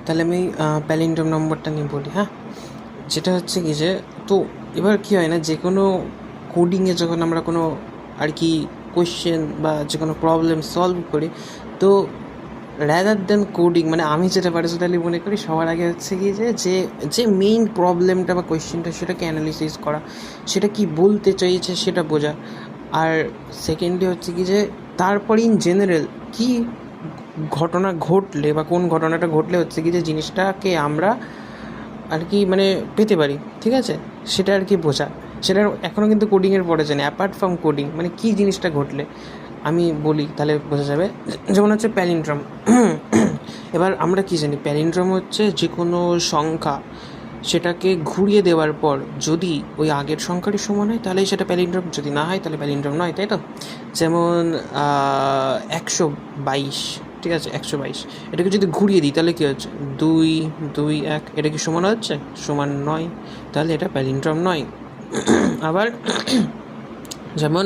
তাহলে আমি প্যালিন্ড্রোম নম্বরটা নিয়ে বলি। হ্যাঁ, যেটা হচ্ছে কি যে, তো এবার কী হয় না, যে কোনো কোডিংয়ে যখন আমরা কোনো আর কি কোয়েশ্চেন বা যে কোনো প্রবলেম সলভ করি, তো র্যাদার দেন কোডিং, মানে আমি যেটা পার্সোনালি মনে করি সবার আগে হচ্ছে কি যে যে মেইন প্রবলেমটা বা কোয়েশ্চেনটা সেটাকে অ্যানালিসিস করা, সেটা কি বলতে চাইছে সেটা বোঝা। আর সেকেন্ডলি হচ্ছে কি যে তারপরে ইন জেনারেল কী ঘটনা ঘটলে বা কোন ঘটনাটা ঘটলে হচ্ছে কি যে জিনিসটাকে আমরা আর কি মানে পেতে পারি, ঠিক আছে, সেটা আর কি বোঝা। সেটা এখনও কিন্তু কোডিংয়ের পরে জানি, অ্যাপার্ট ফ্রম কোডিং মানে কী জিনিসটা ঘটলে আমি বলি তাহলে বোঝা যাবে। যেমন হচ্ছে প্যালিন্ড্রোম। এবার আমরা কী জানি, প্যালিন্ড্রোম হচ্ছে যে কোনো সংখ্যা সেটাকে ঘুরিয়ে দেওয়ার পর যদি ওই আগের সংখ্যাটি সমান হয় তাহলেই সেটা প্যালিন্ড্রোম, যদি না হয় তাহলে প্যালিন্ড্রোম নয়, তাই তো? যেমন 122, ঠিক আছে, 122 এটাকে যদি ঘুরিয়ে দিই তাহলে কী হচ্ছে, 2 2 1, এটা কি সমান হচ্ছে? সমান নয়, তাহলে এটা প্যালিন্ড্রোম নয়। আবার যেমন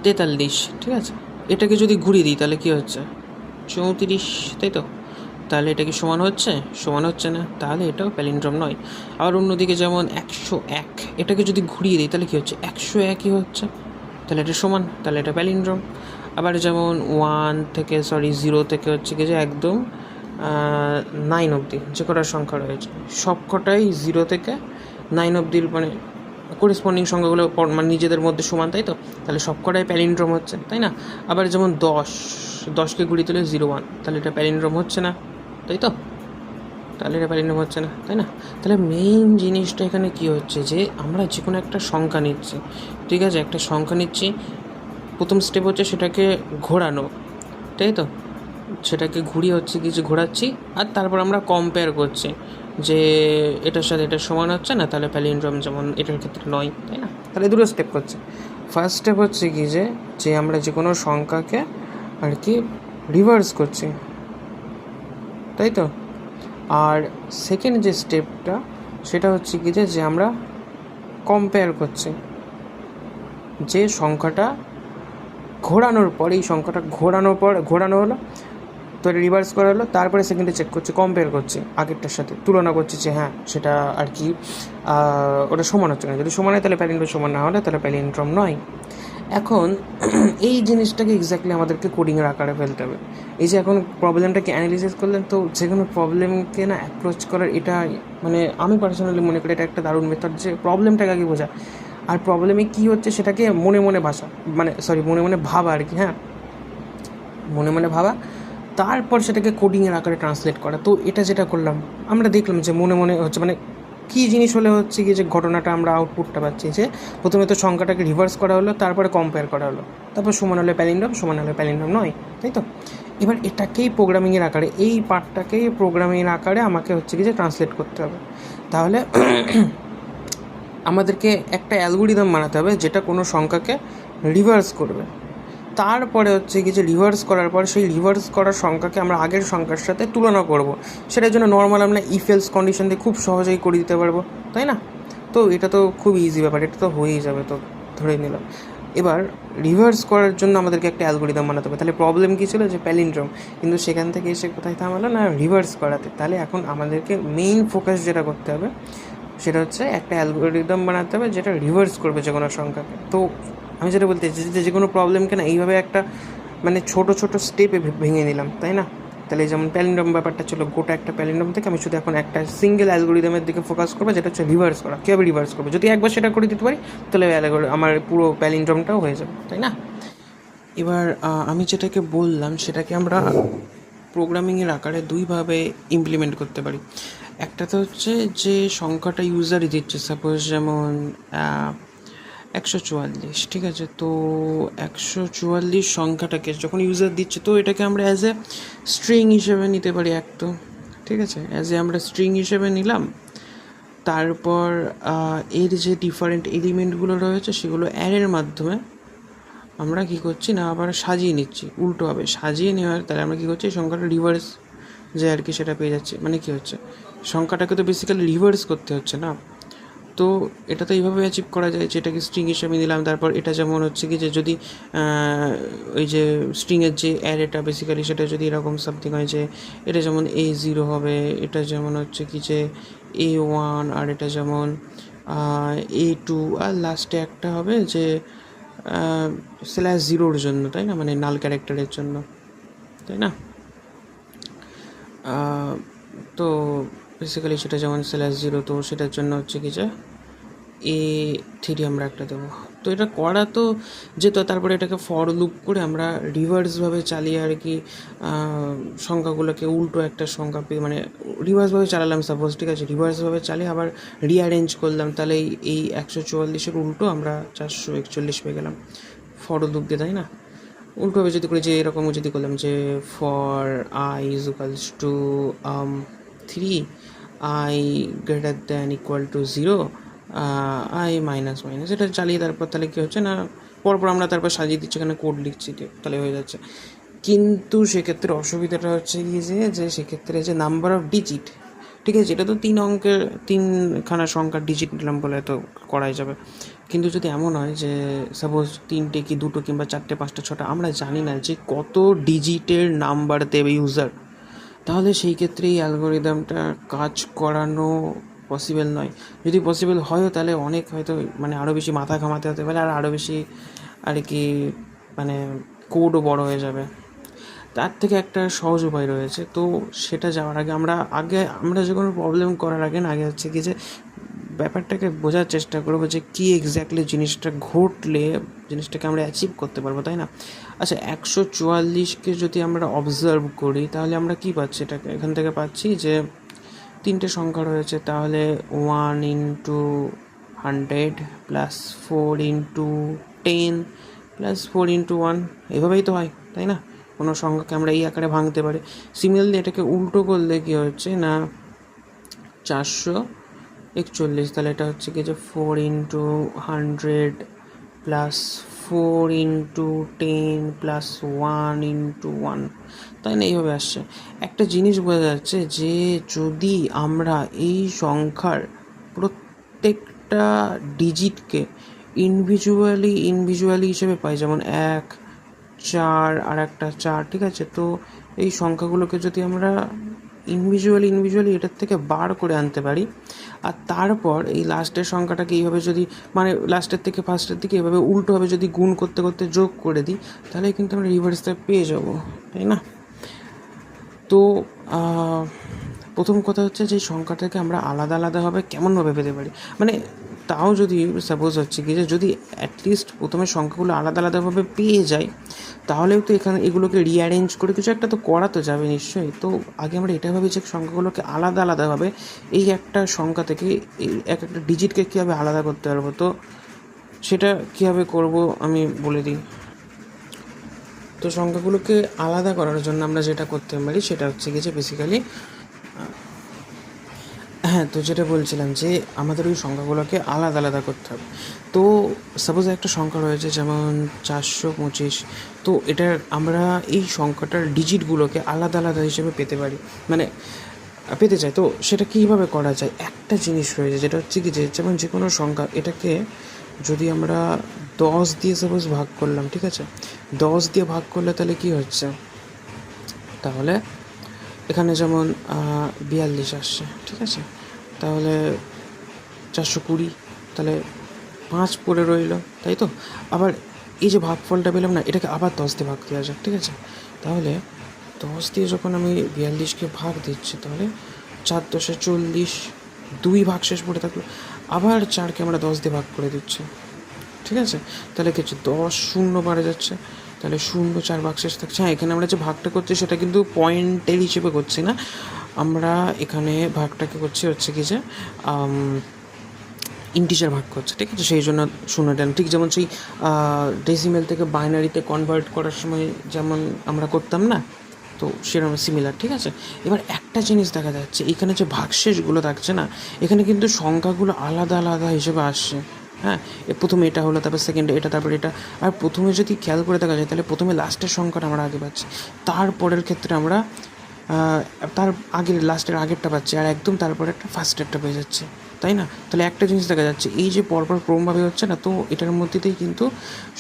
43, ঠিক আছে, এটাকে যদি ঘুরিয়ে দিই তাহলে কী হচ্ছে, 34, তাই তো? তাহলে এটা কি সমান হচ্ছে? সমান হচ্ছে না, তাহলে এটাও প্যালিন্ড্রোম নয়। আবার অন্যদিকে যেমন 101, এটাকে যদি ঘুরিয়ে দিই তাহলে কী হচ্ছে, 101ই হচ্ছে, তাহলে এটা সমান, তাহলে এটা প্যালিন্ড্রোম। আবার যেমন 0 থেকে হচ্ছে কি যে একদম 9 অবধি যে কটা সংখ্যা রয়েছে সব কটাই 0 থেকে 9 অবধির মানে করেসপন্ডিং সংখ্যাগুলো মানে নিজেদের মধ্যে সমান, তাই তো? তাহলে সব কটাই প্যালিন্ড্রোম হচ্ছে, তাই না? আবার যেমন 10কে ঘুরিয়ে তুলে 01, তাহলে এটা প্যালিন্ড্রোম হচ্ছে না, তাই তো? তাহলে এটা প্যালিন্ড্রোম হচ্ছে না, তাই না? তাহলে মেইন জিনিসটা এখানে কী হচ্ছে যে আমরা যে কোনো একটা সংখ্যা নিচ্ছি, ঠিক আছে, একটা সংখ্যা নিচ্ছি, প্রথম স্টেপ হচ্ছে সেটাকে ঘোরানো, তাই তো? সেটাকে ঘুরিয়ে হচ্ছে কিছু ঘোরাচ্ছি, আর তারপর আমরা কম্পেয়ার করছি যে এটার সাথে এটা সমান হচ্ছে না, তাহলে প্যালিন্ড্রোম, যেমন এটার ক্ষেত্রে নয়, তাই না? তাহলে দুটো স্টেপ করছে। ফার্স্ট স্টেপ হচ্ছে কি যে আমরা যে কোনো সংখ্যাকে আর কি রিভার্স করছি, তাই তো? আর সেকেন্ড যে স্টেপটা সেটা হচ্ছে কি যে আমরা কম্পেয়ার করছি, যে সংখ্যাটা ঘোরানোর পর, এই সংখ্যাটা ঘোরানো হলো, তো রিভার্স করা হলো, তারপরে সেকেন্ডে চেক করছি, কম্পেয়ার করছি আগেরটার সাথে, তুলনা করছি যে হ্যাঁ সেটা আর কি ওটা সমান হচ্ছে না, যদি সমান হয় তাহলে প্যালিন্ড্রোম, সমান না হলে তাহলে প্যালিন্ড্রোম নয়। এখন এই জিনিসটাকে এক্স্যাক্টলি আমাদেরকে কোডিংয়ের আকারে ফেলতে হবে। এই যে এখন প্রবলেমটাকে অ্যানালিসিস করলেন, তো যে কোনো প্রবলেমকে না অ্যাপ্রোচ করার এটা মানে আমি পার্সোনালি মনে করি এটা একটা দারুণ মেথড, যে প্রবলেমটাকে আগে বোঝা, আর প্রবলেমে কী হচ্ছে সেটাকে মনে মনে ভাবা আর কি, হ্যাঁ, মনে ভাবা, তারপর সেটাকে কোডিংয়ের আকারে ট্রান্সলেট করা। তো এটা যেটা করলাম, আমরা দেখলাম যে মনে হচ্ছে মানে কী জিনিস হলে হচ্ছে কি যে ঘটনাটা আমরা আউটপুটটা পাচ্ছি, যে প্রথমে তো সংখ্যাটাকে রিভার্স করা হলো, তারপরে কম্পেয়ার করা হলো, তারপর সমান হলে প্যালিন্ড্রোম, সমান হলে প্যালিন্ড্রোম নয়, তাই তো? এবার এটাকেই প্রোগ্রামিংয়ের আকারে, এই পার্টটাকেই প্রোগ্রামিংয়ের আকারে আমাকে হচ্ছে কি যে ট্রান্সলেট করতে হবে। তাহলে আমাদেরকে একটা অ্যালগোরিদম বানাতে হবে যেটা কোনো সংখ্যাকে রিভার্স করবে, তারপরে হচ্ছে কি যে রিভার্স করার পর সেই রিভার্স করার সংখ্যাকে আমরা আগের সংখ্যার সাথে তুলনা করব। সেটার জন্য নর্মাল আমরা ইফ এলস কন্ডিশন দিয়ে খুব সহজেই করে দিতে পারবো, তাই না? তো এটা তো খুব ইজি ব্যাপার, এটা তো হয়েই যাবে, তো ধরে নিলাম। এবার রিভার্স করার জন্য আমাদেরকে একটা অ্যালগোরিদম বানাতে হবে। তাহলে প্রবলেম কী ছিল, যে প্যালিন্ড্রোম, কিন্তু সেখান থেকে এসে কোথায় থামালো না, রিভার্স করাতে। তাহলে এখন আমাদেরকে মেইন ফোকাস যেটা করতে হবে সেটা হচ্ছে একটা অ্যালগোরিদম বানাতে হবে যেটা রিভার্স করবে যে কোনো সংখ্যাকে। তো আমি যেটা বলতে চাইছি যে কোনো প্রবলেমকে না এইভাবে একটা মানে ছোটো ছোটো স্টেপে ভেঙে নিলাম, তাই না? তাহলে যেমন প্যালিন্ড্রোম ব্যাপারটা ছিল, গোটা একটা প্যালিন্ড্রোম থেকে আমি শুধু এখন একটা সিঙ্গেল অ্যালগোরিদমের দিকে ফোকাস করবো, যেটা হচ্ছে রিভার্স করা। কীভাবে রিভার্স করবো, যদি একবার সেটা করে দিতে পারি তাহলে আমার পুরো প্যালিন্ড্রোমটাও হয়ে যাবে, তাই না? এবার আমি যেটাকে বললাম সেটাকে আমরা প্রোগ্রামিংয়ের আকারে দুইভাবে ইমপ্লিমেন্ট করতে পারি। একটা তো হচ্ছে যে সংখ্যাটা ইউজারই দিচ্ছে, সাপোজ যেমন 144, ঠিক আছে, তো 144 সংখ্যাটাকে যখন ইউজার দিচ্ছে, তো এটাকে আমরা অ্যাজ এ স্ট্রিং হিসেবে নিতে পারি একদম, ঠিক আছে, আমরা স্ট্রিং হিসেবে নিলাম। তারপর এর যে ডিফারেন্ট এলিমেন্টগুলো রয়েছে সেগুলো অ্যারের মাধ্যমে আমরা কী করছি না, আবার সাজিয়ে নিচ্ছি, উল্টোভাবে সাজিয়ে নেওয়ার, তাহলে আমরা কী করছি, সংখ্যাটা রিভার্স যে আর কি সেটা পেয়ে যাচ্ছি। মানে কী হচ্ছে, সংখ্যাটাকে তো বেসিক্যালি রিভার্স করতে হচ্ছে না, তো তো এটা তো এইভাবে অ্যাচিভ করা যায়, যেটাকে স্ট্রিং হিসেবে নিলাম। তারপর এটা যেমন হচ্ছে কি যে যদি ওই যে স্ট্রিংয়ের যে অ্যারেটা বেসিক্যালি সেটা যদি এরকম সামথিং হয় যে এটা যেমন A0 হবে, এটা যেমন হচ্ছে কি যে A1, আর এটা যেমন A2, আর লাস্টে একটা হবে যে /0 জন্য, তাই না, মানে নাল ক্যারেক্টারের জন্য, তাই না। তো বেসিক্যালি সেটা যেমন /0, তো সেটার জন্য হচ্ছে কি যে A3 আমরা একটা দেবো। তো এটা করা তো যেত, তারপরে এটাকে ফর লুপ করে আমরা রিভার্সভাবে চালিয়ে আর কি সংখ্যাগুলোকে উল্টো একটা সংখ্যা পেয়ে, মানে রিভার্সভাবে চালালাম সাপোজ, ঠিক আছে, রিভার্সভাবে চালিয়ে আবার রিঅ্যারেঞ্জ করলাম, তাহলে এই 144-এর উল্টো আমরা 441 পেয়ে গেলাম ফর লুপ দিয়ে, তাই না। উল্টোভাবে যদি করি যে এরকম যদি করলাম যে for I is equals to 3, I greater than equal to 0, I minus, এটা চালিয়ে তারপর তাহলে কী হচ্ছে না, পরপর আমরা তারপর সাজিয়ে দিচ্ছি, এখানে কোড লিখছি, তাহলে হয়ে যাচ্ছে। কিন্তু সেক্ষেত্রে অসুবিধাটা হচ্ছে কি যে সেক্ষেত্রে যে নাম্বার অফ ডিজিট, ঠিক আছে, এটা তো 3 অঙ্কের 3খানা সংখ্যার ডিজিট নিলাম বলে তো করাই যাবে। কিন্তু যদি এমন হয় যে সাপোজ 3টে কি 2টো কিংবা 4টে 5টা 6টা, আমরা জানি না যে কত ডিজিটের নাম্বার দেবে ইউজার, তাহলে সেই ক্ষেত্রে এই অ্যালগোরিদমটা কাজ করানো পসিবল নয়। যদি পসিবল হয়ও তাহলে অনেক হয়তো মানে আরও বেশি মাথা ঘামাতে হতে পারে, আর আরও বেশি আর কি মানে কোডও বড় হয়ে যাবে। তার থেকে একটা সহজ উপায় রয়েছে। তো সেটা যাওয়ার আগে আমরা যে কোনো প্রবলেম করার আগে আগে হচ্ছে কি যে ব্যাপারটাকে বোঝার চেষ্টা করবো যে কী এক্স্যাক্টলি জিনিসটা ঘটলে জিনিসটাকে আমরা অ্যাচিভ করতে পারবো, তাই না। আচ্ছা, 144কে যদি আমরা অবজার্ভ করি তাহলে আমরা কী পাচ্ছি, এটাকে এখান থেকে পাচ্ছি যে 3টে সংখ্যা রয়েছে, তাহলে 1 × 100 + 4 × 10 + 4 × 1, এভাবেই তো হয়, তাই না। কোনো সংখ্যাকে আমরা এই আকারে ভাঙতে পারি। সিমিলারলি এটাকে উল্টো করলে কী হচ্ছে না 441, তাহলে এটা হচ্ছে কি যে 4 × 100 + 4 × 10 + 1 × 1, তাই না, এইভাবে আসছে। একটা জিনিস বোঝা যাচ্ছে যে যদি আমরা এই সংখ্যার প্রত্যেকটা ডিজিটকে ইন্ডিভিজুয়ালি হিসেবে পাই, যেমন 1, 4 আর একটা 4, ঠিক আছে, তো এই সংখ্যাগুলোকে যদি আমরা ইন্ডিভিজুয়ালি এটার থেকে বার করে আনতে পারি, আর তারপর এই লাস্টের সংখ্যাটাকে এইভাবে যদি মানে লাস্টের থেকে ফার্স্টের দিকে এভাবে উল্টোভাবে যদি গুণ করতে করতে যোগ করে দিই, তাহলে কিন্তু আমরা রিভার্সটা পেয়ে যাব, তাই না। তো প্রথম কথা হচ্ছে যে সংখ্যাটাকে আমরা আলাদাভাবে কেমনভাবে পেতে পারি, মানে তাও যদি সাপোজ হচ্ছে কি যে যদি অ্যাটলিস্ট প্রথমে সংখ্যাগুলো আলাদাভাবে পেয়ে যাই, তাহলেও তো এখানে এগুলোকে রিঅ্যারেঞ্জ করে কিছু একটা তো করা তো যাবে নিশ্চয়ই। তো আগে আমরা এটা ভাবি যে সংখ্যাগুলোকে আলাদাভাবে এই একটা সংখ্যা থেকে এক একটা ডিজিটকে কীভাবে আলাদা করতে পারবো, তো সেটা কীভাবে করব আমি বলে দিই। তো সংখ্যাগুলোকে আলাদা করার জন্য আমরা যেটা করতে পারি সেটা হচ্ছে কি যে বেসিক্যালি হ্যাঁ, তো যেটা বলছিলাম যে আমাদের ওই সংখ্যাগুলোকে আলাদা করতে হবে। তো সাপোজ একটা সংখ্যা রয়েছে যেমন 425, তো এটার আমরা এই সংখ্যাটার ডিজিটগুলোকে আলাদা হিসেবে পেতে পারি, মানে পেতে চাই। তো সেটা কীভাবে করা যায়, একটা জিনিস রয়েছে যেটা হচ্ছে কি যে যেমন যে কোনো সংখ্যা, এটাকে যদি আমরা 10 দিয়ে সাপোজ ভাগ করলাম, ঠিক আছে, 10 দিয়ে ভাগ করলে তাহলে কী হচ্ছে, তাহলে এখানে যেমন 42 আসছে, ঠিক আছে, তাহলে 420, তাহলে 5 পড়ে রইল, তাই তো। আবার এই যে ভাগফলটা পেলাম না, এটাকে আবার 10 দিয়ে ভাগ দেওয়া যাক, ঠিক আছে, তাহলে 10 দিয়ে যখন আমি 42কে ভাগ দিচ্ছি, তাহলে 4 × 10 = 40, 2 ভাগ শেষ পড়ে থাকলো, আবার 4কে আমরা 10 দিয়ে ভাগ করে দিচ্ছি, ঠিক আছে, তাহলে কিছু 10 শূন্য বাড়ে যাচ্ছে, তাহলে 0 4 ভাগ শেষ থাকছে। হ্যাঁ, এখানে আমরা যে ভাগটা করছি সেটা কিন্তু পয়েন্টের হিসেবে করছি না, আমরা এখানে ভাগটাকে করছি হচ্ছে কি যে ইন্টিজার ভাগ করছে, ঠিক আছে, সেই জন্য 0 ঠিক যেমন সেই ডেসিমেল থেকে বাইনারিতে কনভার্ট করার সময় যেমন আমরা করতাম না, তো সেরকম সিমিলার, ঠিক আছে। এবার একটা জিনিস দেখা যাচ্ছে, এখানে যে ভাগশেষগুলো থাকছে না, এখানে কিন্তু সংখ্যাগুলো আলাদা হিসেবে আসছে। হ্যাঁ, প্রথমে এটা হলো, তারপর সেকেন্ডে এটা, তারপর এটা, আর প্রথমে যদি খেয়াল করে দেখা যায় তাহলে প্রথমে লাস্টের সংখ্যাটা আমরা আগে পাচ্ছি, তারপরের ক্ষেত্রে আমরা তার আগের লাস্টের আগেরটা পাচ্ছি, আর একদম তারপরে একটা ফার্স্টেরটা পেয়ে যাচ্ছে, তাই না? তাহলে একটা জিনিস দেখা যাচ্ছে, এই যে পরপর ক্রমভাবে হচ্ছে না, তো এটার মধ্যেতেই কিন্তু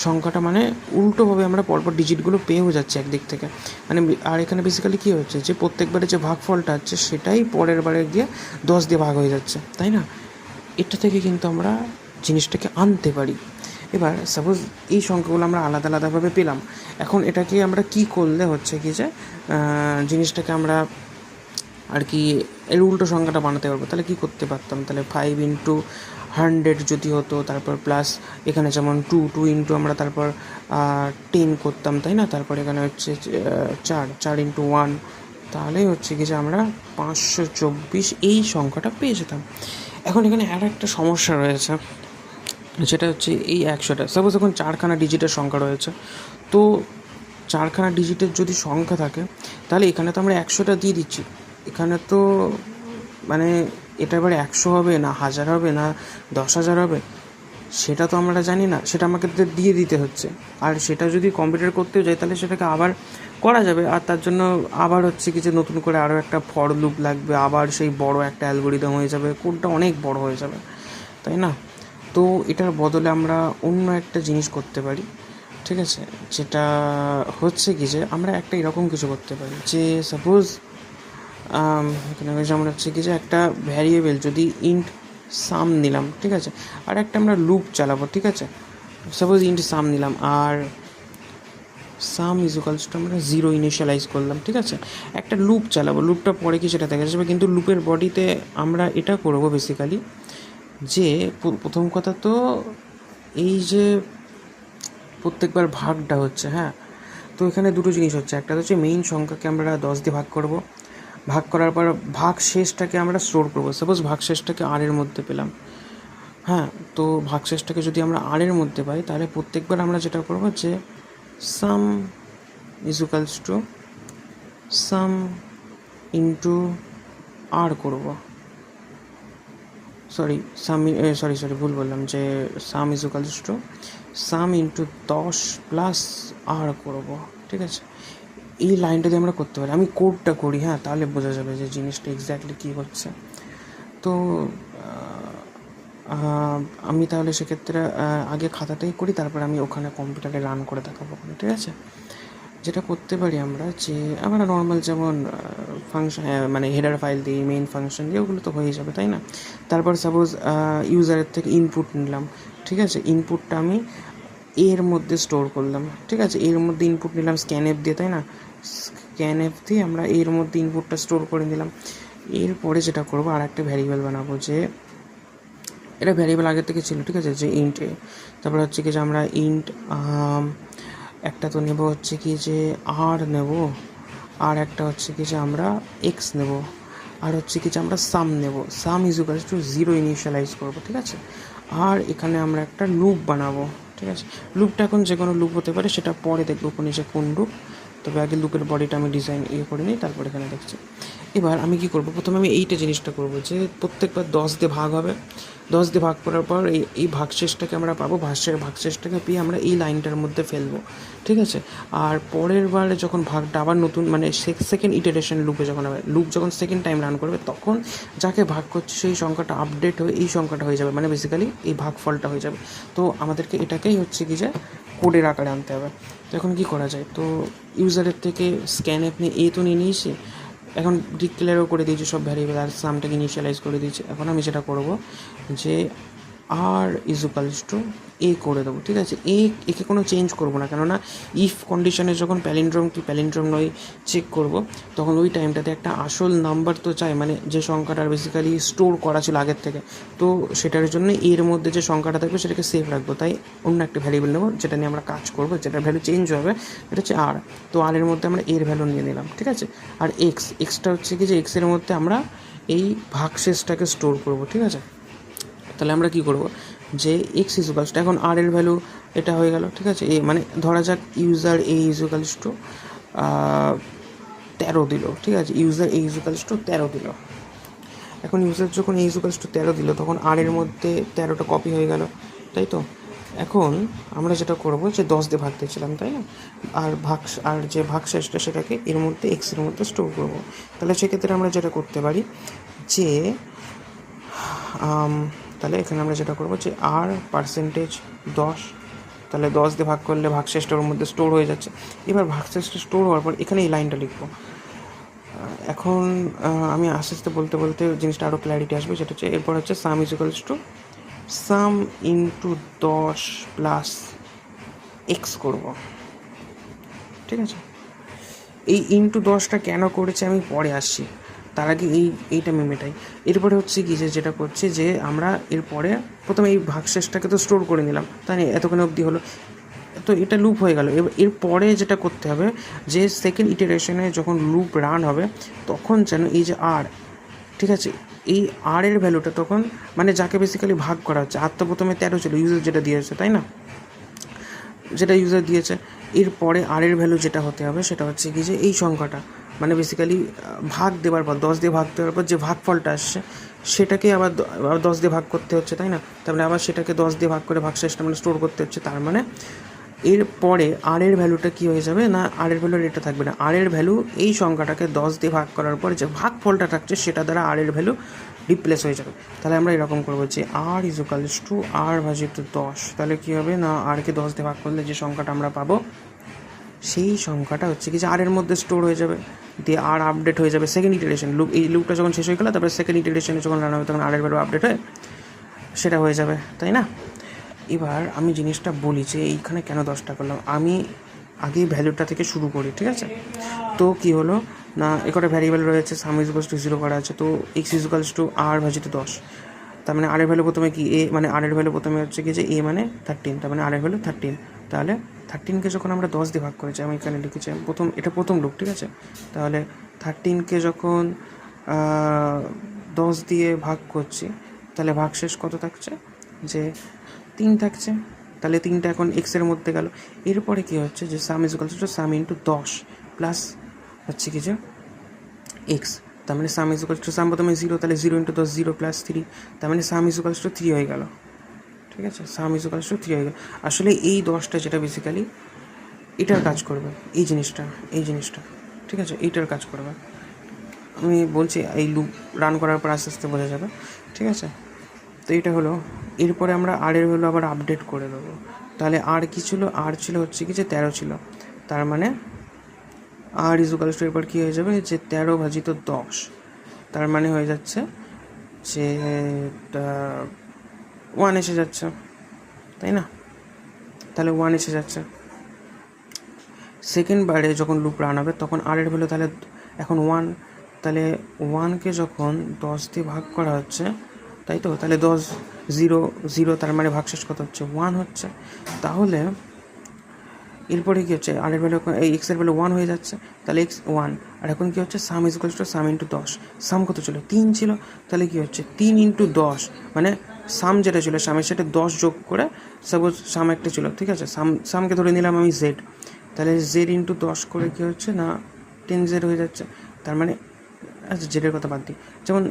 সংখ্যাটা মানে উল্টোভাবে আমরা পরপর ডিজিটগুলো পেয়েও যাচ্ছি একদিক থেকে। মানে আর এখানে বেসিক্যালি কী হচ্ছে, যে প্রত্যেকবারে যে ভাগফলটা হচ্ছে সেটাই পরের বারে গিয়ে 10 দিয়ে ভাগ হয়ে যাচ্ছে, তাই না? এটা থেকে কিন্তু আমরা জিনিসটাকে আনতে পারি। এবার সাপোজ এই সংখ্যাগুলো আমরা আলাদা আলাদাভাবে পেলাম, এখন এটাকে আমরা কি করলে হচ্ছে কি যে জিনিসটাকে আমরা আর কি এর উল্টো সংখ্যাটা বানাতে পারবো। তাহলে কী করতে পারতাম, তাহলে 5 × 100 যদি হতো, তারপর প্লাস এখানে যেমন 2 আমরা তারপর 10 করতাম, তাই না? তারপর এখানে হচ্ছে 4 × 1, তাহলেই হচ্ছে কি যে আমরা 524 এই সংখ্যাটা পেয়ে যেতাম। এখন এখানে আর একটা সমস্যা রয়েছে, সেটা হচ্ছে এই 100টা সাপোজ এখন 4খানা ডিজিটের সংখ্যা রয়েছে, তো 4খানা ডিজিটের যদি সংখ্যা থাকে তাহলে এখানে তো আমরা 100টা দিয়ে দিচ্ছি, এখানে তো মানে এটা এবার 100 হবে না 1000 হবে না 10,000 হবে সেটা তো আমরা জানি না, সেটা আমাকে দিয়ে দিতে হচ্ছে। আর সেটা যদি কম্পিউটার করতেও যাই তাহলে সেটাকে আবার করা যাবে, আর তার জন্য আবার হচ্ছে কি যে নতুন করে আরও একটা ফর লুপ লাগবে, আবার সেই বড় একটা অ্যালগোরিদম হয়ে যাবে, কোডটা অনেক বড় হয়ে যাবে, তাই না? তো এটার বদলে আমরা অন্য একটা জিনিস করতে পারি, ঠিক আছে? যেটা হচ্ছে কি যে আমরা একটা এরকম কিছু করতে পারি যে সাপোজ এখানে আমরা হচ্ছে কি যে একটা ভ্যারিয়েবল যদি ইন্ট সাম নিলাম, ঠিক আছে, আর একটা আমরা লুপ চালাবো, ঠিক আছে? সাপোজ ইন্ট সাম নিলাম আর সাম ইকুয়ালস টু আমরা 0 ইনিশিয়ালাইজ করলাম, ঠিক আছে? একটা লুপ চালাবো, লুপটা পরে কি সেটা দেখা যাবে, কিন্তু লুপের বডিতে আমরা এটা করবো বেসিক্যালি যে প্রথম কথা তো এই যে প্রত্যেকবার ভাগটা হচ্ছে, হ্যাঁ, তো এখানে দুটো জিনিস হচ্ছে, একটা হচ্ছে মেইন সংখ্যাকে আমরা 10 দিয়ে ভাগ করব, ভাগ করার পর ভাগ শেষটাকে আমরা স্টোর করবো। সাপোজ ভাগ শেষটাকে আরের মধ্যে পেলাম, হ্যাঁ, তো ভাগ শেষটাকে যদি আমরা আরের মধ্যে পাই তাহলে প্রত্যেকবার আমরা যেটা করবো যে sum equals to sum into R করবো, সরি ভুল বললাম, যে sum equals to sum into 10 plus R করবো, ঠিক আছে? এই লাইনটা দিয়ে আমরা করতে পারি, আমি কোডটা করি, হ্যাঁ, তাহলে বোঝা যাবে যে জিনিসটা এক্স্যাক্টলি কী হচ্ছে। তো আমি তাহলে সেক্ষেত্রে আগে খাতাতেই করি, তারপর আমি ওখানে কম্পিউটারে রান করে দেখাবো, ঠিক আছে? যেটা করতে পারি আমরা, যে আমরা নর্মাল যেমন ফাংশন মানে হেডার ফাইল দিই, মেইন ফাংশন দিয়ে, ওগুলো তো হয়ে যাবে, তাই না? তারপর সাপোজ ইউজারের থেকে ইনপুট নিলাম, ঠিক আছে? ইনপুটটা আমি এর মধ্যে স্টোর করলাম, ঠিক আছে? এর মধ্যে ইনপুট নিলাম স্ক্যানএফ দিয়ে, তাই না? স্ক্যানএফ দিয়ে আমরা এর মধ্যে ইনপুটটা স্টোর করে নিলাম। এরপরে যেটা করবো, আর একটা ভ্যারিয়েবল বানাবো, যে এটা ভ্যারিয়েবল আগে থেকে ছিল, ঠিক আছে, যে ইন্টে, তারপর হচ্ছে কি যে আমরা ইন্ট একটা তো নেব হচ্ছে কি যে আর নেব, আর একটা হচ্ছে কি যে আমরা এক্স নেব, আর হচ্ছে কি যে আমরা সাম নেব, সাম ইকুয়ালস টু 0 ইনিশিয়ালাইজ করবো, ঠিক আছে? আর এখানে আমরা একটা লুপ বানাবো, ঠিক আছে? লুপটা এখন যে কোনো লুপ হতে পারে, সেটা পরে দেখবো কোন লুপ, তবে আগে লুপের বডিটা আমি ডিজাইন করে নিই, তারপর এখানে দেখছি। এবার আমি কি করব, প্রথমে আমি এইটা জিনিসটা করব যে প্রত্যেকবার 10 দিয়ে ভাগ হবে, 10 দিয়ে ভাগ করার পর এই ভাগশেষটাকে আমরা পাবো, ভাগশেষটাকে পেয়ে আমরা এই লাইনটার মধ্যে ফেলবো, ঠিক আছে? আর পরের বারে যখন ভাগটা আবার নতুন মানে সেকেন্ড ইটারেশন লুপে যখন হবে, লুপ যখন সেকেন্ড টাইম রান করবে, তখন যাকে ভাগ করছে সেই সংখ্যাটা আপডেট হয়ে এই সংখ্যাটা হয়ে যাবে, মানে বেসিক্যালি এই ভাগফলটা হয়ে যাবে। তো আমাদেরকে এটাকেই হচ্ছে কি যে কোডের আকারে আনতে হবে। তো এখন কী করা যায়, তো ইউজারের থেকে স্ক্যান অ্যাপ নিয়ে তো নিয়ে নিয়েছি, এখন ডিক্লেয়ারও করে দিয়েছি সব ভ্যারিয়েবল, আর সামটাকে ইনিশিয়ালাইজ করে দিয়েছি। এখন আমি যেটা করব যে আর ইকুয়ালস টু এ করে দেবো, ঠিক আছে? একে কোনো চেঞ্জ করবো না, কেননা ইফ কন্ডিশনে যখন প্যালিন্ড্রোম কি প্যালিন্ড্রোম নয় চেক করব, তখন ওই টাইমটাতে একটা আসল নাম্বার তো চাই, মানে যে সংখ্যাটার বেসিক্যালি স্টোর করা ছিল আগের থেকে, তো সেটার জন্য এর মধ্যে যে সংখ্যাটা থাকবে সেটাকে সেভ রাখবো, তাই অন্য একটা ভ্যারিয়েবল নেবো যেটা নিয়ে আমরা কাজ করবো, যেটার ভ্যালু চেঞ্জ হবে, এটা হচ্ছে আর। তো আর এর মধ্যে আমরা এর ভ্যালু নিয়ে নিলাম, ঠিক আছে? আর এক্সটা হচ্ছে কি যে এক্সের মধ্যে আমরা এই ভাগশেষটাকে স্টোর করবো, ঠিক আছে? তাহলে আমরা কী করবো, যে এক্স ইকুয়ালস টু, এখন আর এর ভ্যালু এটা হয়ে গেল, ঠিক আছে? মানে ধরা যাক ইউজার এ ইকুয়ালস টু 13 দিল, ঠিক আছে? ইউজার এ ইকুয়ালস টু 13 দিল। এখন ইউজার যখন এ ইকুয়ালস টু 13 দিল, তখন আর এর মধ্যে 13টা কপি হয়ে গেল, তাই তো? এখন আমরা যেটা করবো, যে 10 দিয়ে ভাগ দিয়েছিলাম, তাই না? আর যে ভাগশেষটা সেটাকে এর মধ্যে এক্সের মধ্যে স্টোর করবো। তাহলে সেক্ষেত্রে আমরা যেটা করতে পারি, যে তাহলে এখানে আমরা যেটা করবো যে আর পার্সেন্টেজ 10, তাহলে 10 দিয়ে ভাগ করলে ভাগশেষটা ওর মধ্যে স্টোর হয়ে যাচ্ছে। এবার ভাগশেষটা স্টোর হওয়ার পর এখানে এই লাইনটা লিখবো। এখন আমি আস্তে আস্তে বলতে বলতে জিনিসটা আরও ক্ল্যারিটি আসবে, সেটা হচ্ছে এরপর হচ্ছে সাম is equals to sum into 10 plus x করবো, ঠিক আছে। এই ইন্টু 10টা কেন করেছে আমি পরে আসছি, তার আগে এইটা আমি মেটাই। এরপরে হচ্ছে কি যে যেটা করছে যে আমরা এরপরে প্রথমে এই ভাগশেষটাকে তো স্টোর করে নিলাম, তাই না, এতক্ষণে অবধি হলো, তো এটা লুপ হয়ে গেল। এরপরে যেটা করতে হবে যে সেকেন্ড ইটারেশনে যখন লুপ রান হবে তখন যেন এই যে আর, ঠিক আছে, এই আর এর ভ্যালুটা তখন মানে যাকে বেসিক্যালি ভাগ করা হচ্ছে, আর তো প্রথমে 13 ছিল ইউজার যেটা দিয়েছে, তাই না, যেটা ইউজার দিয়েছে, এরপরে আর এর ভ্যালু যেটা হতে হবে সেটা হচ্ছে কি যে এই সংখ্যাটা মানে বেসিক্যালি ভাগ দেওয়ার পর 10 দিয়ে ভাগ দেওয়ার পর যে ভাগফলটা আসছে সেটাকে আবার 10 দিয়ে ভাগ করতে হচ্ছে, তাই না, তারপরে আবার সেটাকে 10 দিয়ে ভাগ করে ভাগশেষটা মানে স্টোর করতে হচ্ছে। তার মানে এরপরে আর এর ভ্যালুটা কী হয়ে যাবে না, আর এর ভ্যালু এটা থাকবে না, আর এর ভ্যালু এই সংখ্যাটাকে 10 দিয়ে ভাগ করার পর যে ভাগফলটা থাকছে সেটা দ্বারা আর এর ভ্যালু রিপ্লেস হয়ে যাবে। তাহলে আমরা এরকম করবো যে আর ইজ ইকুয়ালস টু আর ভাজিত 10, তাহলে কী হবে না, আরকে 10 দিয়ে ভাগ করলে যে সংখ্যাটা আমরা পাবো সেই সংখ্যাটা হচ্ছে কি যে আর এর মধ্যে স্টোর হয়ে যাবে, দিয়ে আর আপডেট হয়ে যাবে সেকেন্ড ইটারেশন লুপ, এই লুপটা যখন শেষ হয়ে গেলো তারপরে সেকেন্ড ইটারেশনে যখন রান হবে তখন আর এর ভ্যালু আপডেট হয়ে সেটা হয়ে যাবে, তাই না। এবার আমি জিনিসটা বলি যে এইখানে কেন 10টা করলাম, আমি আগেই ভ্যালুটা থেকে শুরু করি, ঠিক আছে। তো কী হলো না, একটা ভ্যারিয়েবল রয়েছে সাম ইজ ইকুয়ালস টু 0 করা আছে, তো এক্স ইজ ইকুয়ালস টু আর ভাজিত 10, তার মানে আর এর ভ্যালু প্রথমে কি এ, মানে আর এর ভ্যালু প্রথমে হচ্ছে কি যে এ মানে 13, তার মানে আর এর ভ্যালু 13। তাহলে 13কে যখন আমরা 10 দিয়ে ভাগ করেছি, আমি এখানে লিখেছি প্রথম লুপ, ঠিক আছে। তাহলে 13কে যখন 10 দিয়ে ভাগ করছি তাহলে ভাগশেষ কত থাকছে যে 3 থাকছে, তাহলে 3টা এখন এক্সের মধ্যে গেল। এরপরে কী হচ্ছে যে সাম is equals to sum into 10 plus হচ্ছে কি যে এক্স, তার মানে সাম ইজ ইকুয়ালস টু সাম প্রথমে 0, তাহলে 0 ইন্টু 10 0 প্লাস 3, তার মানে সাম ইজ ইকুয়ালস টু 3 হয়ে গেল, ঠিক আছে, সাম ইজ ইকুয়ালস টু 3 হয়ে গেল। আসলে এই 10টা যেটা বেসিক্যালি এটার কাজ করবে, এই জিনিসটা, ঠিক আছে, এইটার কাজ করবে। আমি বলছি এই লুপ রান করার পর আস্তে আস্তে বোঝা যাবে, ঠিক আছে। তো এটা হলো, এরপরে আমরা আর এর ভ্যালু আবার আপডেট করে দেবো। তাহলে আর কী ছিল, আর ছিল হচ্ছে কি যে 13 ছিল, তার মানে আর ইজ ইকুয়ালস টু এরপর কী হয়ে যাবে যে 13 ভাজিত 10, তার মানে হয়ে যাচ্ছে যে 1 এসে যাচ্ছে, তাই না, তাহলে 1 এসে যাচ্ছে। সেকেন্ড বারে যখন লুপ রান হবে তখন আর এর ভ্যালু তাহলে এখন 1, তাহলে 1কে যখন 10 দিয়ে ভাগ করা হচ্ছে, তাই তো, তাহলে 10 0 0, তার মানে ভাগশেষ কত হচ্ছে 1 হচ্ছে। তাহলে এরপরে কী হচ্ছে, আর এর ভ্যালু এই এক্সের ভ্যালু 1 হয়ে যাচ্ছে, তাহলে এক্স 1, আর এখন কী হচ্ছে সাম is equals to sum into 10, সাম কত ছিল 3 ছিল, তাহলে কী হচ্ছে 3 ইন্টু 10, মানে সাম যেটা ছিল সামের সাথে 10 যোগ করে, সাপোজ সাম একটা ছিল, ঠিক আছে, সামকে ধরে নিলাম আমি জেড, তাহলে জেড ইন্টু 10 করে কী হচ্ছে না 10 জেড হয়ে যাচ্ছে, তার মানে আচ্ছা জেডের কথা বাদ দিই, যেমন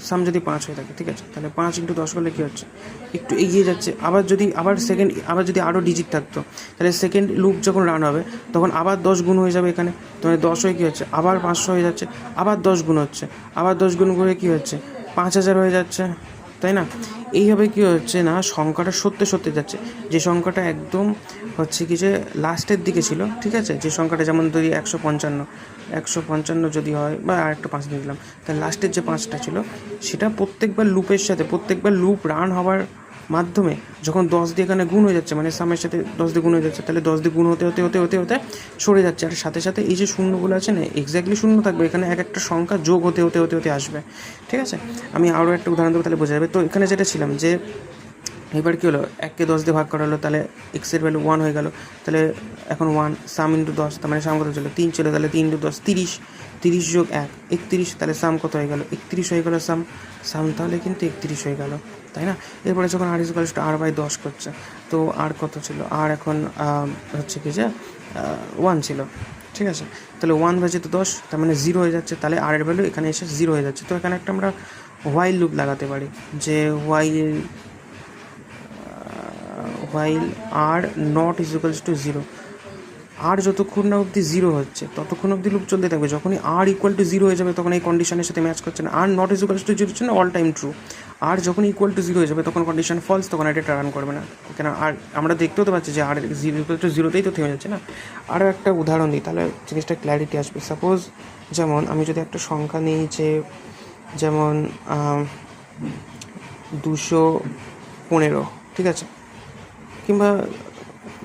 সাম যদি 5 হয়ে থাকে, ঠিক আছে, তাহলে 5 ইন্টু 10 করলে কী হচ্ছে একটু এগিয়ে যাচ্ছে। আবার যদি আরও ডিজিট থাকতো তাহলে সেকেন্ড লুপ যখন রান হবে তখন আবার 10 গুণ হয়ে যাবে এখানে, তাহলে 10 হয়ে কী হচ্ছে আবার 500 হয়ে যাচ্ছে, আবার 10 গুণ হচ্ছে, আবার 10 গুণ করে কী হচ্ছে 5000 হয়ে যাচ্ছে, তাই না। এইভাবে কী হচ্ছে না সংখ্যাটা সত্যি যাচ্ছে, যে সংখ্যাটা একদম হচ্ছে কি যে লাস্টের দিকে ছিল, ঠিক আছে, যে সংখ্যাটা যেমন যদি 155 যদি হয় বা আর একটা 5 দিয়ে দিলাম, তাহলে লাস্টের যে 5টা ছিল সেটা প্রত্যেকবার লুপ রান হওয়ার মাধ্যমে যখন 10 দিয়ে এখানে গুণ হয়ে যাচ্ছে, মানে সামের সাথে 10 দিয়ে গুণ হয়ে যাচ্ছে, তাহলে 10 দিয়ে গুণ হতে সরে যাচ্ছে, আর সাথে সাথে এই যে শূন্যগুলো আছে না এক্স্যাক্টলি শূন্য থাকবে, এখানে এক একটা সংখ্যা যোগ হতে আসবে, ঠিক আছে। আমি আরও একটা উদাহরণ দেবো তাহলে বোঝা যাবে। তো এখানে যেটা ছিলাম যে এবার কী হলো, 1কে 10 দিয়ে ভাগ করা হলো, তাহলে এক্সের ভ্যালু 1 হয়ে গেল, তাহলে এখন 1 সাম ইন্টু 10, তার মানে সাম কত ছিল 3 ছিল, তাহলে 3 ইন্টু 10 30 যোগ 1 31, তাহলে সাম কত হয়ে গেল 31 হয়ে গেল, সাম তাহলে কিন্তু 31 হয়ে গেল, তাই না। এরপরে যখন আর ইজ ইকুয়ালস টু r/10 করছে, তো আর কত ছিল, আর এখন হচ্ছে কি যে 1 ছিল, ঠিক আছে, তাহলে 1/10 তার মানে 0 হয়ে যাচ্ছে, তাহলে আর এর ভ্যালু এখানে এসে 0 হয়ে যাচ্ছে। তো এখানে একটা আমরা হোয়াইল লুপ লাগাতে পারি যে while r not is equals to 0, আর যতক্ষণ না অবধি জিরো হচ্ছে ততক্ষণ অবধি লুপ চলতে থাকবে। যখনই আর ইকুয়াল টু জিরো হয়ে যাবে তখন এই কন্ডিশনের সাথে ম্যাচ করছে না, are not is equal to zero হচ্ছে না অল টাইম ট্রু। আর যখন ইকুয়াল টু জিরো হয়ে যাবে তখন কন্ডিশন ফলস, তখন এটা রান করবে না। কেন, আর আমরা দেখতেও তো পাচ্ছি যে আর জিরো ইকুয়াল টু জিরোতেই তো থেমে যাচ্ছে না। আরও একটা উদাহরণ দিই, তাহলে জিনিসটা ক্ল্যারিটি আসবে। সাপোজ যেমন আমি যদি একটা সংখ্যা নিই, যে যেমন 215, ঠিক আছে, কিংবা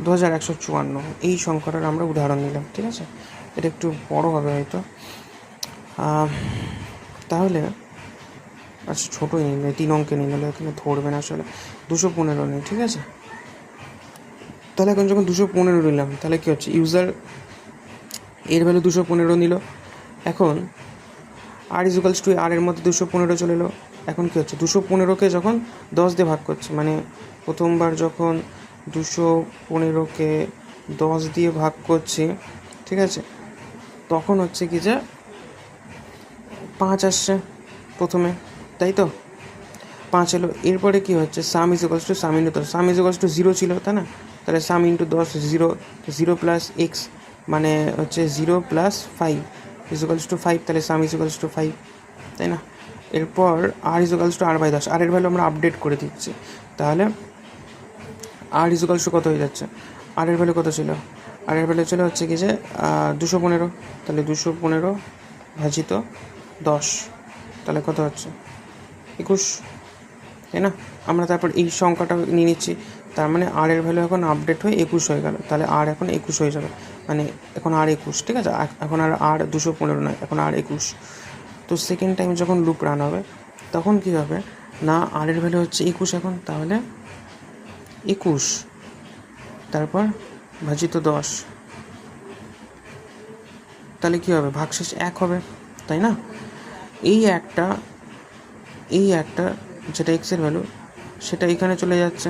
2154, এই সংখ্যাটার আমরা উদাহরণ নিলাম, ঠিক আছে। এটা একটু বড় হবে হয়তো, তাহলে আচ্ছা ছোটোই নিলে 3 অঙ্কে নিয়ে নিলে এখানে ধরবে না আসলে। 215 নেই, ঠিক আছে। তাহলে এখন যখন 215 নিলাম তাহলে কী হচ্ছে, ইউজার এর ভ্যালু 215 নিল। এখন আর ইজ ইকুয়ালস টু আর এর মধ্যে 215 চলে এলো। এখন কী হচ্ছে, 215কে যখন 10 দিয়ে ভাগ করছে, মানে প্রথমবার যখন 215কে 10 দিয়ে ভাগ করছি, ঠিক আছে, তখন হচ্ছে কি যে 5 আসছে প্রথমে, তাই তো 5 এলো। এরপরে কী হচ্ছে, সাম is equals to sum into 10, some is equals to 0 ছিল, তাই না। তাহলে সাম ইন্টু 10 0, 0 প্লাস এক্স মানে হচ্ছে 0 প্লাস 5 ইজ ইকুয়ালস টু 5, তাহলে সাম ইজ ইকুয়ালস টু 5, তাই না। এরপর আর ইজ ইকুয়ালস টু r/10, আর এর ভ্যালু আমরা আপডেট করে দিচ্ছি। তাহলে আর ইজ ইকুয়ালস টু কত হয়ে যাচ্ছে, আর এর ভ্যালু কত ছিল, আর এর ভ্যালু ছিল হচ্ছে কি যে 215, তাহলে 215 ভাজিত 10, তাহলে কত হচ্ছে 21, তাই না। আমরা তারপর এই সংখ্যাটা নিয়ে নিচ্ছি, তার মানে আর এর ভ্যালু এখন আপডেট হয়ে 21 হয়ে গেল। তাহলে আর এখন 21 হয়ে যাবে, মানে এখন আর 21, ঠিক আছে। এখন আর 215 নয়, এখন আর 21। তো সেকেন্ড টাইম যখন লুপ রান হবে তখন কী হবে না, আর এর ভ্যালু হচ্ছে 21 এখন, তাহলে 21 তারপর ভাজিত 10, তাহলে কী হবে, ভাগশেষ 1 হবে, তাই না। এই একটা যেটা এক্সের ভ্যালু সেটা এখানে চলে যাচ্ছে,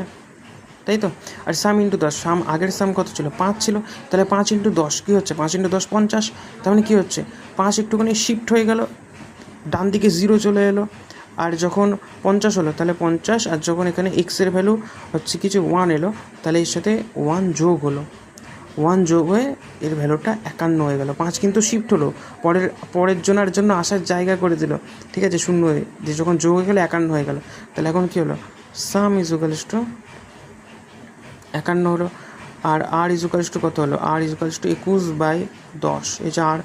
তাই তো। আর সাম ইন্টু 10, সাম আগের সাম কত ছিল, 5 ছিল, তাহলে 5 ইন্টু 10 কী হচ্ছে, 5 ইন্টু 10 50, তার মানে কী হচ্ছে 5 একটুখানি শিফট হয়ে গেল, ডান দিকে 0 চলে এলো। আর যখন 50 হলো তাহলে 50, আর যখন এখানে এক্সের ভ্যালু হচ্ছে কিছু 1 এলো, তাহলে এর সাথে 1 যোগ হলো, 1 যোগ হয়ে এর ভ্যালুটা 51 হয়ে গেল। 5 কিন্তু শিফট হলো, পরের জনের জন্য আসার জায়গা করে দিল, ঠিক আছে, 0 হয়ে, যে যখন যোগ হয়ে গেলো 51 হয়ে গেল। তাহলে এখন কী হলো, সাম ইজ ইকুয়ালস টু 51 হলো। আর আর ইজ ইকুয়ালস টু কত হলো, আর ইজ ইকুয়ালস টু 21/10, এই যে আর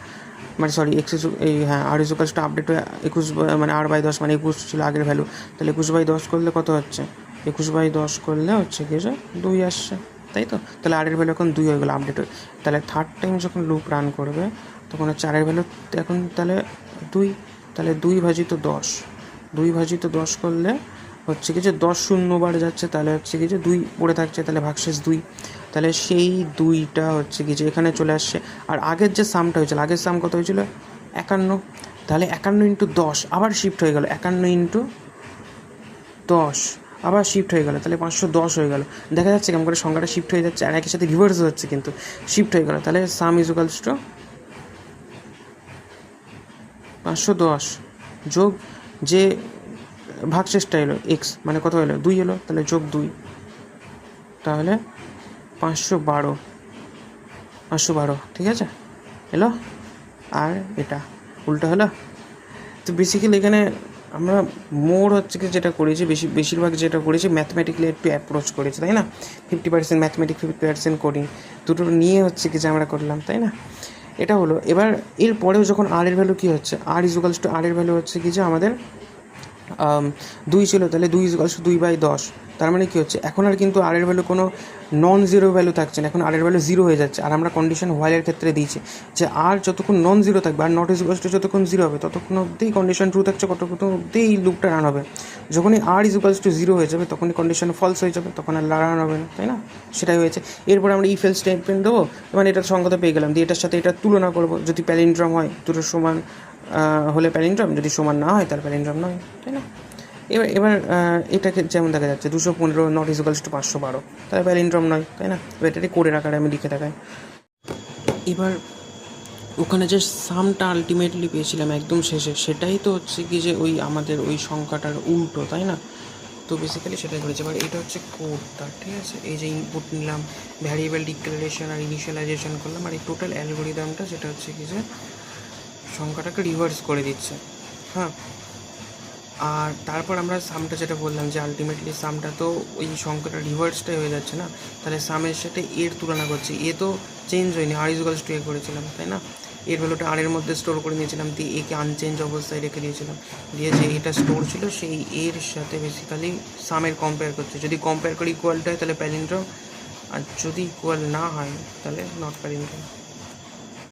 মানে সরি এক্স এই হ্যাঁ আর ইজ ইকুয়ালস টু আপডেট হয়ে 21 মানে r/10 মানে 21 ছিল আগের ভ্যালু, তাহলে 21/10 করলে কত হচ্ছে, 21/10 করলে হচ্ছে কি যে 2 আসছে, তাই তো। তাহলে আর এর ভ্যালু এখন 2 হয়ে গেলো আপডেট হয়ে। তাহলে থার্ড টাইম যখন লুপ রান করবে তখন হচ্ছে আর এর ভ্যালু এখন তাহলে 2, তাহলে 2 ভাজিত 10, 2 ভাজিত 10 করলে হচ্ছে কি যে 10 0 বার যাচ্ছে, তাহলে হচ্ছে কি যে 2 পড়ে থাকছে, তাহলে ভাগশেষ 2, তাহলে সেই 2টা হচ্ছে কি যে এখানে চলে আসছে। আর আগের যে সামটা হয়েছিল, আগের সাম কত হয়েছিল 51, তাহলে 51 ইন্টু 10 আবার শিফট হয়ে গেল, 51 ইন্টু 10 আবার শিফট হয়ে গেল, তাহলে 510 হয়ে গেল। দেখা যাচ্ছে কেমন করে সংখ্যাটা শিফট হয়ে যাচ্ছে, আর একই সাথে রিভার্স হচ্ছে কিন্তু শিফট হয়ে গেল। তাহলে সাম ইজ ইকুয়ালস টু 510 যোগ যে ভাগশেষটা এলো এক্স মানে কত এলো 2 এলো, তাহলে যোগ 2, তাহলে 512, ঠিক আছে এলো। আর এটা উল্টো হলো। তো বেসিক্যালি এখানে আমরা মোর হচ্ছে কি যেটা করেছি, বেশিরভাগ যেটা করেছি ম্যাথমেটিক্যালি একটু অ্যাপ্রোচ করেছি, তাই না। 50% ম্যাথমেটিক্স 50% কোডিং, দুটো নিয়ে হচ্ছে কি যে আমরা করলাম, তাই না। এটা হলো। এবার এর পরেও যখন আর এর ভ্যালু কী হচ্ছে, আর ইজ ইকুয়ালস টু আর এর ভ্যালু হচ্ছে কি যে আমাদের 2 ছিল, তাহলে 2 ইজ ইকুয়ালস টু 2/10, তার মানে কী হচ্ছে এখন আর কিন্তু আর এর ভ্যালু কোনো নন জিরো ভ্যালু থাকছে না, এখন আর এর ভ্যালু 0 হয়ে যাচ্ছে। আর আমরা কন্ডিশন হোয়াইলের ক্ষেত্রে দিয়েছি যে আর যতক্ষণ নন জিরো থাকবে, are not is equals to যতক্ষণ 0 হবে ততক্ষণ অবধিই কন্ডিশন ট্রু থাকছে, ততক্ষণ অবধি এই লুপটা রান হবে। যখনই আর ইজ ইকুয়ালস টু 0 হয়ে যাবে তখনই কন্ডিশন ফলস হয়ে যাবে, তখন আর রান হবে না, তাই না। সেটাই হয়েছে। এরপরে আমরা ইফ এলস স্টেটমেন্ট দেবো, মানে এটার সংখ্যাটা পেয়ে গেলাম, দিয়ে এটার সাথে এটা তুলনা করবো, যদি প্যালিন্ড্রম হয় দুটো সমান হলে প্যালিন্ড্রম, যদি সমান না হয় তাহলে প্যালিন্ড্রম নয়, তাই না। এবার এটাকে যেমন দেখা যাচ্ছে 215 নট ইজ ইকুয়ালস টু 512, তাহলে প্যালিন্ড্রম নয়, তাই না। এবার এটাকে কোডের আকারে আমি লিখে দেখাই। এবার ওখানে যে সামটা আলটিমেটলি পেয়েছিলাম একদম শেষে, সেটাই তো হচ্ছে কি যে ওই আমাদের ওই সংখ্যাটার উল্টো, তাই না। তো বেসিক্যালি সেটাই করেছে। এবার এটা হচ্ছে কোডটা, ঠিক আছে? এই যে ইনপুট নিলাম, ভ্যারিয়েবল ডিক্লারেশন আর ইনিশিয়ালাইজেশন করলাম, আর এই টোটাল অ্যালগোরিদমটা সেটা হচ্ছে কি যে সংখ্যাটাকে রিভার্স করে দিচ্ছে। হ্যাঁ, আর তারপর আমরা সামটা যেটা বললাম যে আলটিমেটলি সামটা তো ওই সংখ্যাটা রিভার্সটাই হয়ে যাচ্ছে না, তাহলে সামের সাথে এর তুলনা করছি। এ তো চেঞ্জ হয়নি, আর ইজুয়ালস টু এ করেছিলাম, তাই না? এর ভ্যালুটা আর এর মধ্যে স্টোর করে নিয়েছিলাম, দিয়ে একে আনচেঞ্জ অবস্থায় রেখে দিয়েছিলাম, দিয়ে যে এটা স্টোর ছিল সেই এর সাথে বেসিক্যালি সামের কম্পেয়ার করছে। যদি কম্পেয়ার করে ইকুয়ালটা হয় তাহলে প্যালিন্ড্রম, আর যদি ইকুয়াল না হয় তাহলে নট প্যালিন্ড্রম।